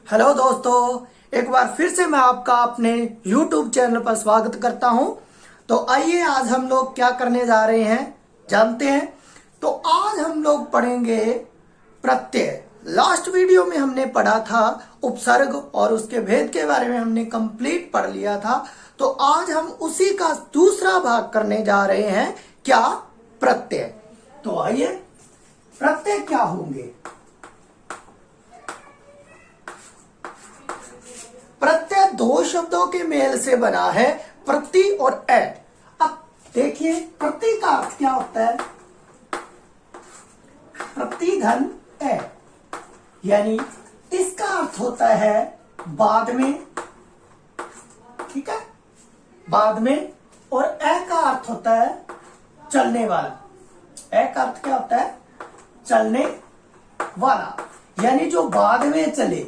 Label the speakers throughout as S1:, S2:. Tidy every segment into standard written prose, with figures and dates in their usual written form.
S1: Hello दोस्तों, एक बार फिर से मैं आपका अपने YouTube चैनल पर स्वागत करता हूं। तो आइए आज हम लोग क्या करने जा रहे हैं जानते हैं। तो आज हम लोग पढ़ेंगे प्रत्यय। लास्ट वीडियो में हमने पढ़ा था उपसर्ग और उसके भेद के बारे में हमने कंप्लीट पढ़ लिया था। तो आज हम उसी का दूसरा भाग करने जा रहे हैं, क्या? प्रत्यय। तो आइए, प्रत्यय क्या होंगे? प्रत्यय दो शब्दों के मेल से बना है, प्रति और ए। अब देखिए, प्रति का अर्थ क्या होता है? प्रति धन ए, यानी इसका अर्थ होता है बाद में, ठीक है, बाद में। और ए का अर्थ होता है चलने वाला। ए का अर्थ क्या होता है? चलने वाला, यानी जो बाद में चले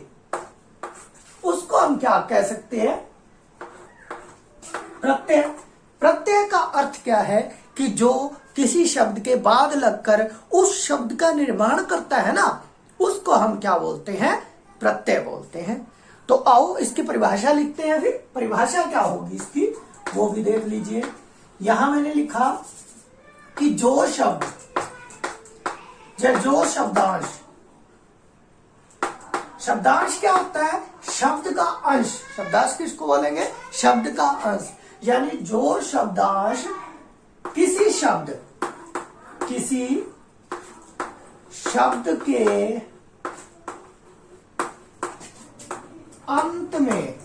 S1: उसको हम क्या कह सकते हैं? प्रत्यय। प्रत्यय का अर्थ क्या है कि जो किसी शब्द के बाद लगकर उस शब्द का निर्माण करता है ना, उसको हम क्या बोलते हैं? प्रत्यय बोलते हैं। तो आओ इसकी परिभाषा लिखते हैं। फिर परिभाषा क्या होगी इसकी वो भी देख लीजिए। यहां मैंने लिखा कि जो शब्दांश। शब्दांश क्या होता है? शब्द का अंश। शब्दांश किसको बोलेंगे? शब्द का अंश। यानी जो शब्दांश किसी शब्द के अंत में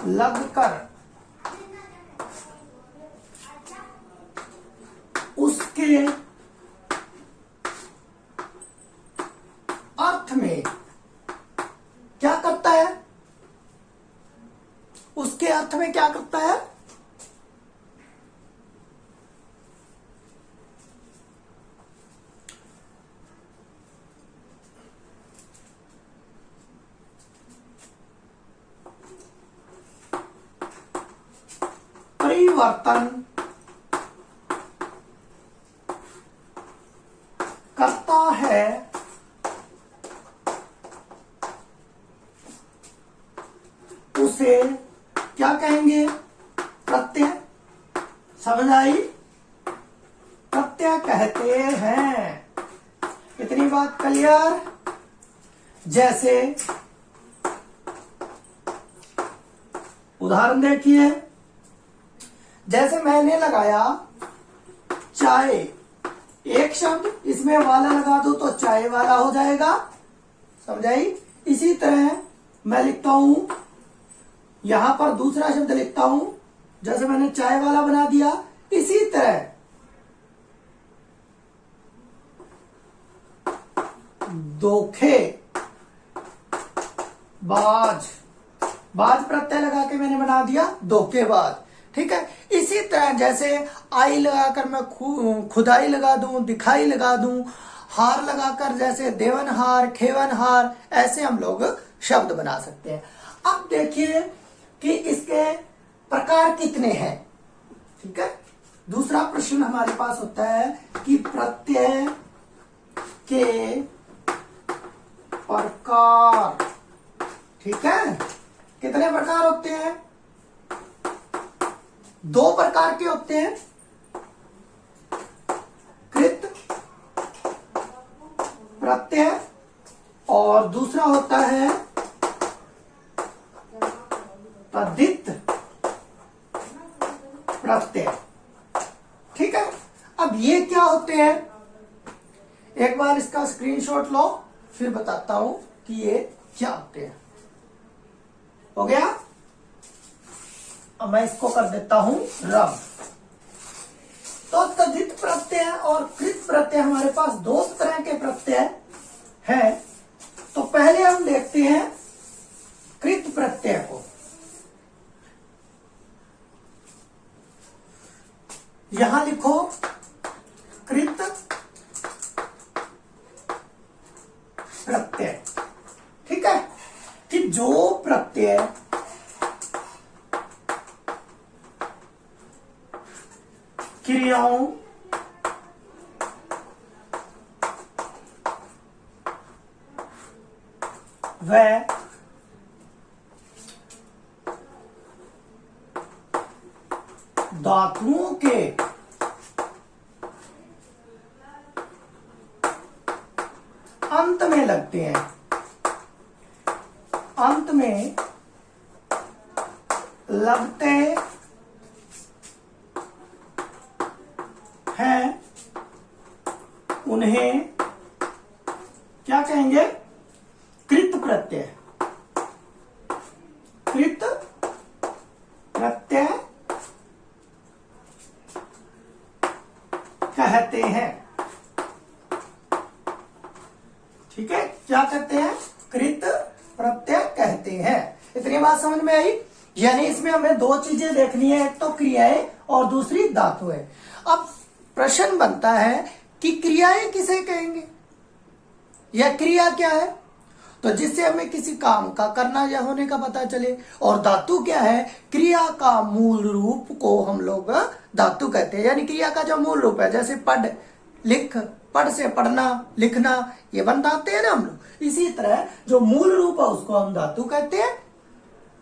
S1: लगकर उसके अर्थ में क्या करता है? उसके अर्थ में क्या करता है? परिवर्तन करता है, उसे क्या कहेंगे? प्रत्यय। समझ आई? प्रत्यय कहते हैं। इतनी बात क्लियर? जैसे उदाहरण देखिए, जैसे मैंने लगाया चाय, एक शब्द, इसमें वाला लगा दो तो चाय वाला हो जाएगा। समझाई? इसी तरह मैं लिखता हूं, यहां पर दूसरा शब्द लिखता हूं, जैसे मैंने चाय वाला बना दिया। इसी तरह धोखे बाज प्रत्यय लगा के मैंने बना दिया धोखेबाज। ठीक है। इसी तरह जैसे आई लगाकर मैं खुदाई लगा दूं, दिखाई लगा दूं, हार लगाकर जैसे देवनहार, खेवनहार, ऐसे हम लोग शब्द बना सकते हैं। अब देखिए कि इसके प्रकार कितने हैं। ठीक है। दूसरा प्रश्न हमारे पास होता है कि प्रत्यय के प्रकार, ठीक है, कितने प्रकार होते हैं? दो प्रकार के होते हैं, कृत प्रत्यय और दूसरा होता है तद्धित प्रत्यय। ठीक है। अब ये क्या होते हैं? एक बार इसका स्क्रीनशॉट लो, फिर बताता हूं कि ये क्या होते हैं। हो गया? अब मैं इसको कर देता हूं रब। तो तद्धित प्रत्यय और कृत प्रत्यय, हमारे पास दो तरह के प्रत्यय हैं। तो पहले हम देखते हैं कृत प्रत्यय को। यहां लिखो कृत प्रत्यय। ठीक है, कि जो प्रत्यय क्रियाओं व धातुओं के अंत में लगते हैं, अंत में लगते हैं, उन्हें क्या कहेंगे? कृत प्रत्यय। कृत प्रत्यय कहते हैं। ठीक है, क्या कहते हैं? कृत प्रत्यय कहते हैं। इतनी बात समझ में आई? यानी इसमें हमें दो चीजें देखनी है, एक तो क्रियाएं और दूसरी धातुएं। अब प्रश्न बनता है कि क्रियाएं किसे कहेंगे या क्रिया क्या है, तो जिससे हमें किसी काम का करना या होने का पता चले। और धातु क्या है? क्रिया का मूल रूप को हम लोग धातु कहते हैं, यानी क्रिया का जो मूल रूप है, जैसे पढ़, लिख, पढ़ से पढ़ना, लिखना, ये बनाते हैं ना हम लोग। इसी तरह जो मूल रूप है उसको हम धातु कहते हैं,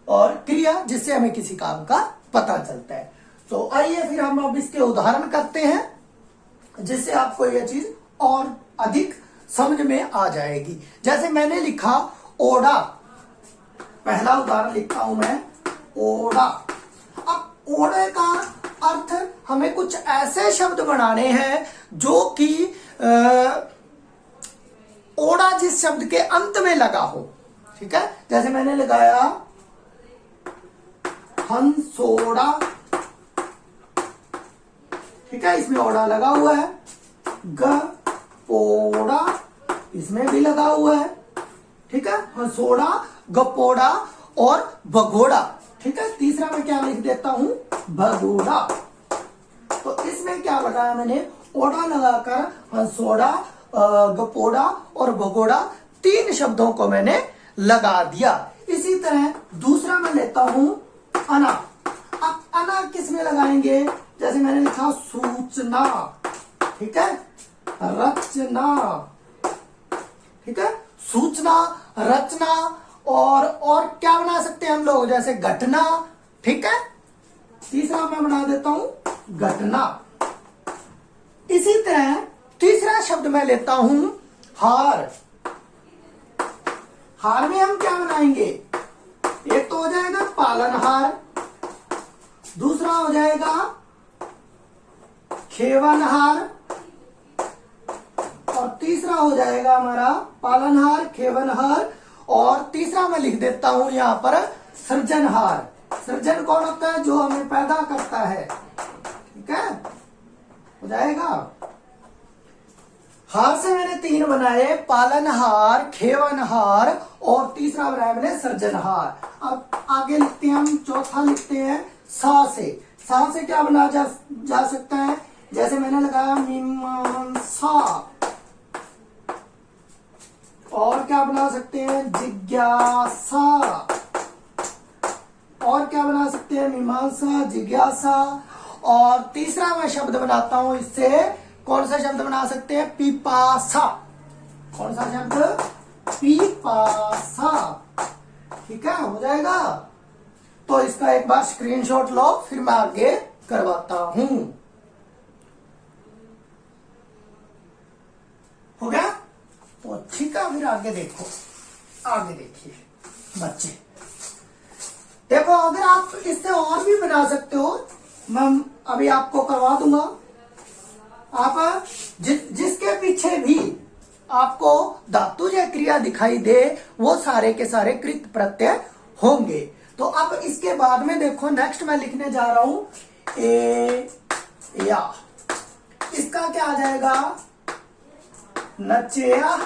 S1: और क्रिया जिससे हमें किसी काम का पता चलता है। तो आइए फिर हम अब इसके उदाहरण करते हैं, जिससे आपको यह चीज और अधिक समझ में आ जाएगी। जैसे मैंने लिखा ओढ़ा, पहला उदाहरण लिखता हूं मैं, ओढ़ा। अब ओढ़े का अर्थ हमें कुछ ऐसे शब्द बनाने हैं जो कि ओढ़ा जिस शब्द के अंत में लगा हो। ठीक है, जैसे मैंने लगाया हंसोड़ा। ठीक है, इसमें ओढ़ा लगा हुआ है। गपोड़ा, इसमें भी लगा हुआ है। ठीक है, हंसोड़ा, गपोड़ा और भगोड़ा। ठीक है, तीसरा मैं क्या लिख देता हूं? भगोड़ा। तो इसमें क्या लगाया मैंने? ओढ़ा लगाकर हंसोड़ा, गपोड़ा और भगोड़ा, तीन शब्दों को मैंने लगा दिया। इसी तरह दूसरा मैं लेता हूं अना। अब अना किस में लगाएंगे? जैसे मैंने लिखा सूचना। ठीक है, रचना। ठीक है, सूचना, रचना और क्या बना सकते हैं हम लोग? जैसे घटना। ठीक है, तीसरा मैं बना देता हूं घटना। इसी तरह तीसरा शब्द मैं लेता हूं हार। हार में हम क्या बनाएंगे? एक तो हो जाएगा पालनहार, दूसरा हो जाएगा खेवनहार, और तीसरा हो जाएगा हमारा पालनहार, खेवनहार, और तीसरा मैं लिख देता हूं यहां पर सृजनहार। सृजन कौन होता है? जो हमें पैदा करता है। ठीक है, हो जाएगा। हार से मैंने तीन बनाए, पालनहार, खेवनहार और तीसरा बनाया मैंने सृजनहार। अब आगे लिखते हैं हम, चौथा लिखते हैं सा से। सा से क्या बना जा सकता है? जैसे मैंने लगाया मीमांसा, और क्या बना सकते हैं? जिज्ञासा, और क्या बना सकते हैं? मीमांसा, जिज्ञासा। और तीसरा मैं शब्द बनाता हूं इससे, कौन सा शब्द बना सकते हैं? पिपासा। कौन सा शब्द? पिपासा। ठीक है, हो जाएगा। तो इसका एक बार स्क्रीनशॉट लो, फिर मैं आगे करवाता हूं। हो गया? तो ठीक है, फिर आगे देखो। आगे देखिए बच्चे, देखो अगर आप इससे और भी बना सकते हो, मैं अभी आपको करवा दूंगा। आप जिसके पीछे भी आपको धातु या क्रिया दिखाई दे, वो सारे के सारे कृत प्रत्यय होंगे। तो अब इसके बाद में देखो, नेक्स्ट मैं लिखने जा रहा हूं या। इसका क्या आ जाएगा? नचेया,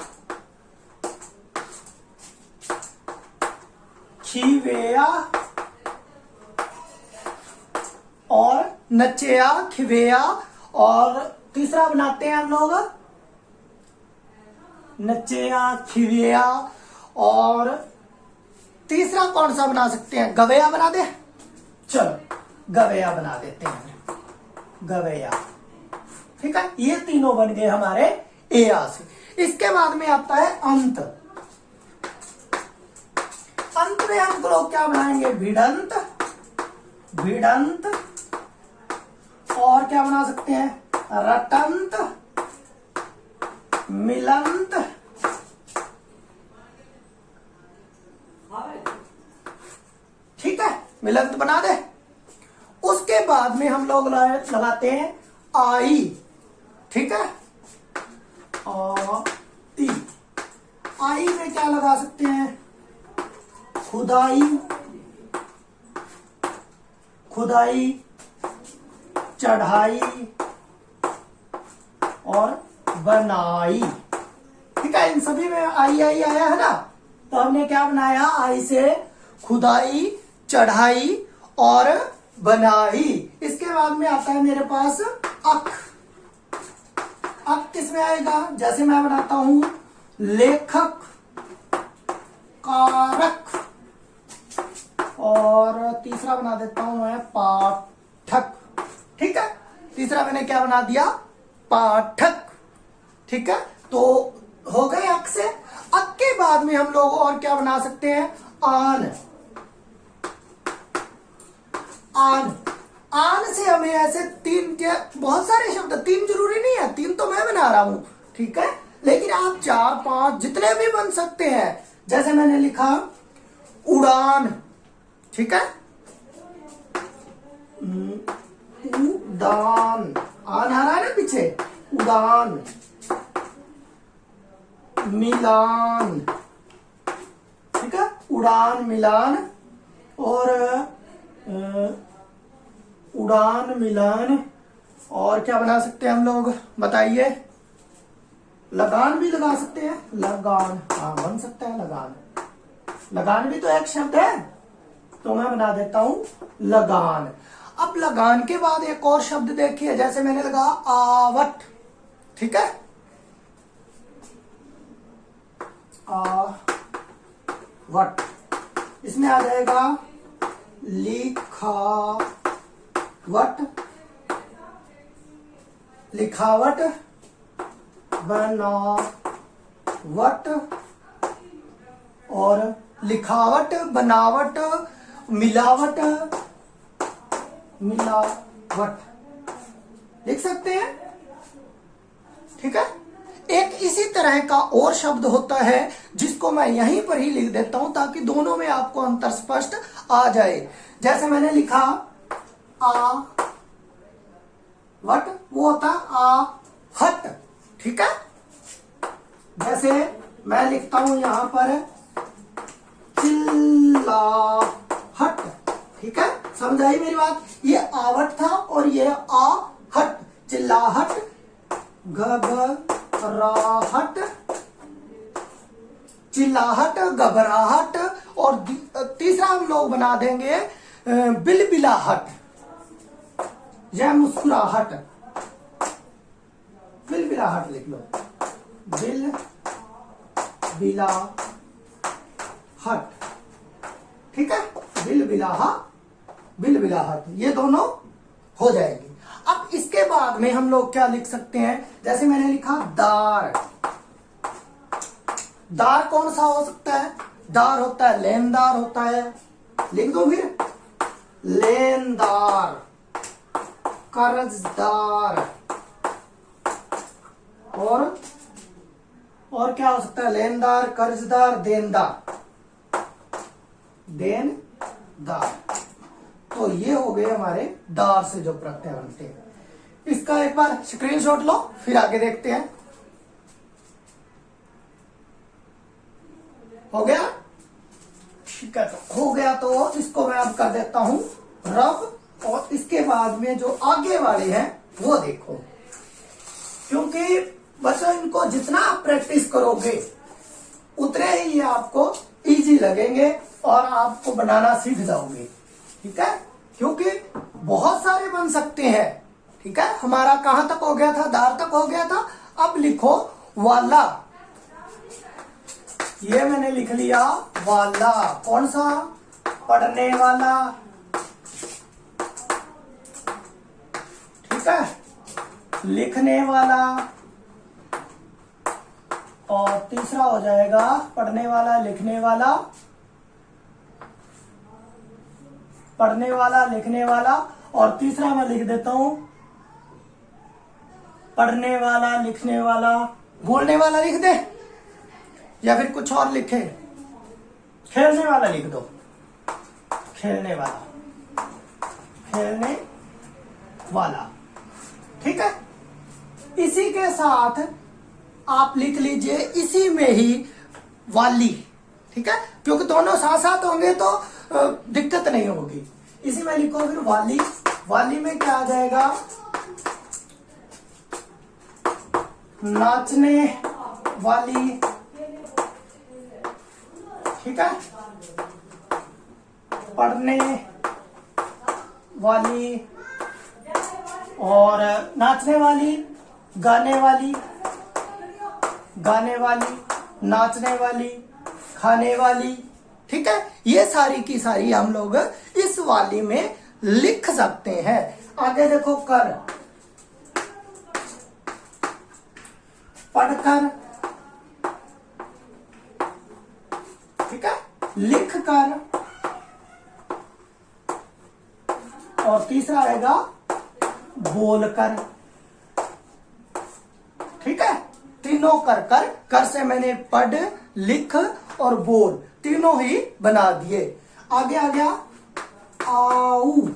S1: खिवेया और नचेया, खिवेया, और तीसरा बनाते हैं हम लोग नचेया, खिवेया, और तीसरा कौन सा बना सकते हैं? गवैया बना दे। चलो गवैया बना देते हैं, गवैया। ठीक है, ये तीनों बन गए हमारे एया से। इसके बाद में आता है अंत। अंत में हम लोग क्या बनाएंगे, भिडंत, भिडंत, और क्या बना सकते हैं, रटंत, मिलंत, ठीक है, मिलंत बना दे। उसके बाद में हम लोग लगाते हैं आई, ठीक है, आई, आई में क्या लगा सकते हैं, खुदाई, खुदाई, चढ़ाई और बनाई, ठीक है। इन सभी में आई आई आया है ना, तो हमने क्या बनाया, आई से खुदाई, चढ़ाई और बनाई। इसके बाद में आता है मेरे पास अक, अक किस में आएगा, जैसे मैं बनाता हूं लेखक, कारक, और तीसरा बना देता हूं मैं पाठक, ठीक है। तीसरा मैंने क्या बना दिया, पाठक, ठीक है। तो हो गए अक से। अक के बाद में हम लोग और क्या बना सकते हैं, आन, आन, आन से हमें ऐसे तीन के बहुत सारे शब्द, तीन जरूरी नहीं है, तीन तो मैं बना रहा हूं, ठीक है, लेकिन आप 4 5 जितने भी बन सकते हैं। जैसे मैंने लिखा उड़ान, ठीक है, उड़ान, आन आ रहा है ना पीछे, उड़ान, मिलान, ठीक है, उड़ान, मिलान, और उड़ान, मिलान, और क्या बना सकते हैं हम लोग, बताइए, लगान भी लगा सकते हैं, लगान, हाँ बन सकता है लगान, लगान भी तो एक शब्द है, तो मैं बना देता हूं लगान। अब लगान के बाद एक और शब्द देखिए, जैसे मैंने लगा आवट, ठीक है, आवट, इसमें आ जाएगा लिखावट, लिखावट, बनावट, और लिखावट, बनावट, मिलावट, मिलावट लिख सकते हैं, ठीक है। एक इसी तरह का और शब्द होता है जिसको मैं यहीं पर ही लिख देता हूं ताकि दोनों में आपको अंतर स्पष्ट आ जाए। जैसे मैंने लिखा आ वट, वो होता आ हट, ठीक है। जैसे मैं लिखता हूं यहां पर चिल्लाहट, ठीक है, समझ आई मेरी बात। ये आवट था और ये आ हट, चिल्लाहट, घबराहट, चिल्लाहट, घबराहट, और तीसरा हम लोग बना देंगे बिलबिलाहट या मुस्कुराहट, बिलबिलाहट लिख लो, बिलबिलाहट, ठीक है, बिलबिलाहट, ये दोनों हो जाएंगे। अब इसके बाद में हम लोग क्या लिख सकते हैं, जैसे मैंने लिखा दार, दार कौन सा हो सकता है, दार होता है लेनदार होता है, लिख दो फिर, लेनदार, कर्जदार, और क्या हो सकता है, लेनदार, कर्जदार, देनदार, देनदार। तो ये हो गए हमारे दार से जो प्रत्यय बनते हैं। इसका एक बार स्क्रीनशॉट लो, फिर आगे देखते हैं। हो गया, ठीक है, तो हो गया, तो इसको मैं अब कर देता हूं रब, और इसके बाद में जो आगे वाले हैं वो देखो, क्योंकि बच्चों इनको जितना आप प्रैक्टिस करोगे उतने ही ये आपको इजी लगेंगे और आपको बनाना सीख जाओगे, ठीक है, क्योंकि बहुत सारे बन सकते हैं, ठीक है। हमारा कहां तक हो गया था, दार तक हो गया था। अब लिखो वाला, ये मैंने लिख लिया वाला, कौन सा, पढ़ने वाला, ठीक है, लिखने वाला, और तीसरा हो जाएगा पढ़ने वाला, लिखने वाला, पढ़ने वाला, लिखने वाला, और तीसरा मैं लिख देता हूं पढ़ने वाला, लिखने वाला, बोलने वाला लिख दे, या फिर कुछ और लिखे, खेलने वाला लिख दो, खेलने वाला, खेलने वाला। ठीक है, इसी के साथ आप लिख लीजिए इसी में ही वाली। ठीक है, क्योंकि दोनों साथ साथ होंगे तो दिक्कत नहीं होगी। इसी में लिखो फिर वाली। वाली में क्या आ जाएगा? नाचने वाली। ठीक है, पढ़ने वाली, और नाचने वाली, गाने वाली, गाने वाली, नाचने वाली, खाने वाली। ठीक है, ये सारी की सारी हम लोग इस वाली में लिख सकते हैं। आगे देखो, कर, पढ़कर, ठीक है, लिख कर, और तीसरा आएगा बोलकर। ठीक है, तीनों कर से मैंने पढ़, लिख और बोल तीनों ही बना दिए। आगे आ गया आऊ।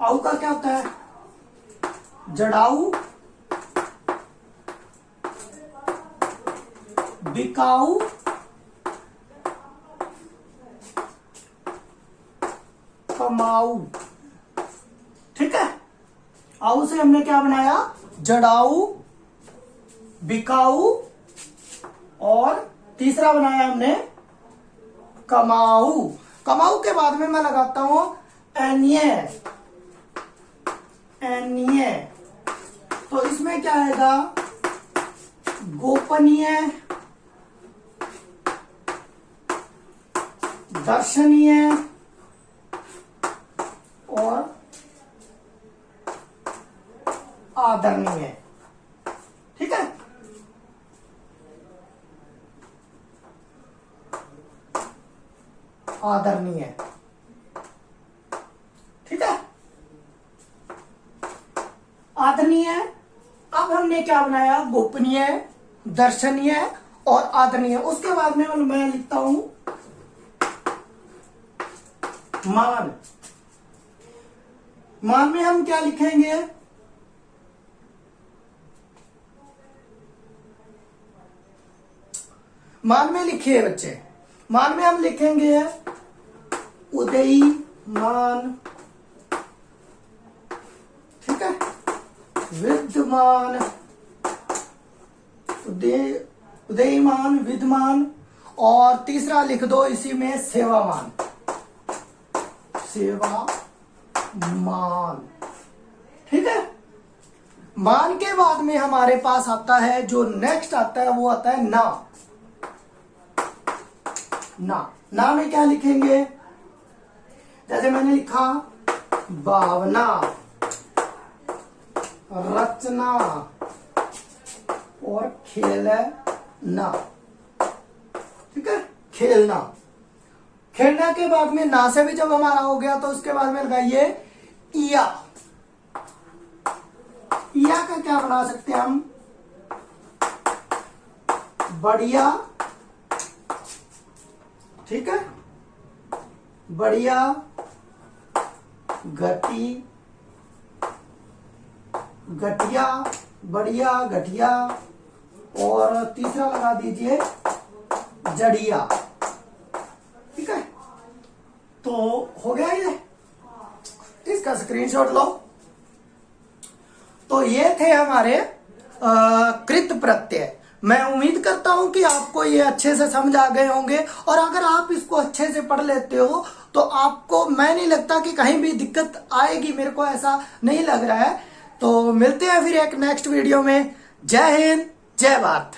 S1: आऊ का क्या होता है? जड़ाऊ, बिकाऊ, कमाऊ। ठीक है, आऊ से हमने क्या बनाया? जड़ाऊ, बिकाऊ, और तीसरा बनाया हमने कमाऊ। कमाऊ के बाद में मैं लगाता हूं एन्य। एन्य, तो इसमें क्या आएगा? गोपनीय, दर्शनीय, और आदरणीय। ठीक है, आदरणीय। ठीक है, आदरणीय। अब हमने क्या बनाया? गोपनीय, दर्शनीय और आदरणीय। उसके बाद में मैं लिखता हूं मान। मान में हम क्या लिखेंगे? मान में लिखिए बच्चे, मान में हम लिखेंगे उदयीमान। ठीक है, विद्यमान, उदयीमान, विद्यमान, और तीसरा लिख दो इसी में सेवामान। सेवामान। ठीक है, मान के बाद में हमारे पास आता है, जो नेक्स्ट आता है वो आता है ना। ना में क्या लिखेंगे? जैसे मैंने लिखा भावना, रचना और खेलना। ठीक है, खेलना। खेलना के बाद में ना से भी जब हमारा हो गया तो उसके बाद में लगाइए इया। इया का क्या बना सकते हैं हम? बढ़िया। ठीक है, बढ़िया, गति, घटिया, बढ़िया, घटिया, और तीसरा लगा दीजिए जड़िया। ठीक है, तो हो गया ये। इसका स्क्रीनशॉट लो। तो ये थे हमारे कृत प्रत्यय। मैं उम्मीद करता हूं कि आपको ये अच्छे से समझ आ गए होंगे, और अगर आप इसको अच्छे से पढ़ लेते हो तो आपको, मैं नहीं लगता कि कहीं भी दिक्कत आएगी, मेरे को ऐसा नहीं लग रहा है। तो मिलते हैं फिर एक नेक्स्ट वीडियो में। जय हिंद, जय भारत।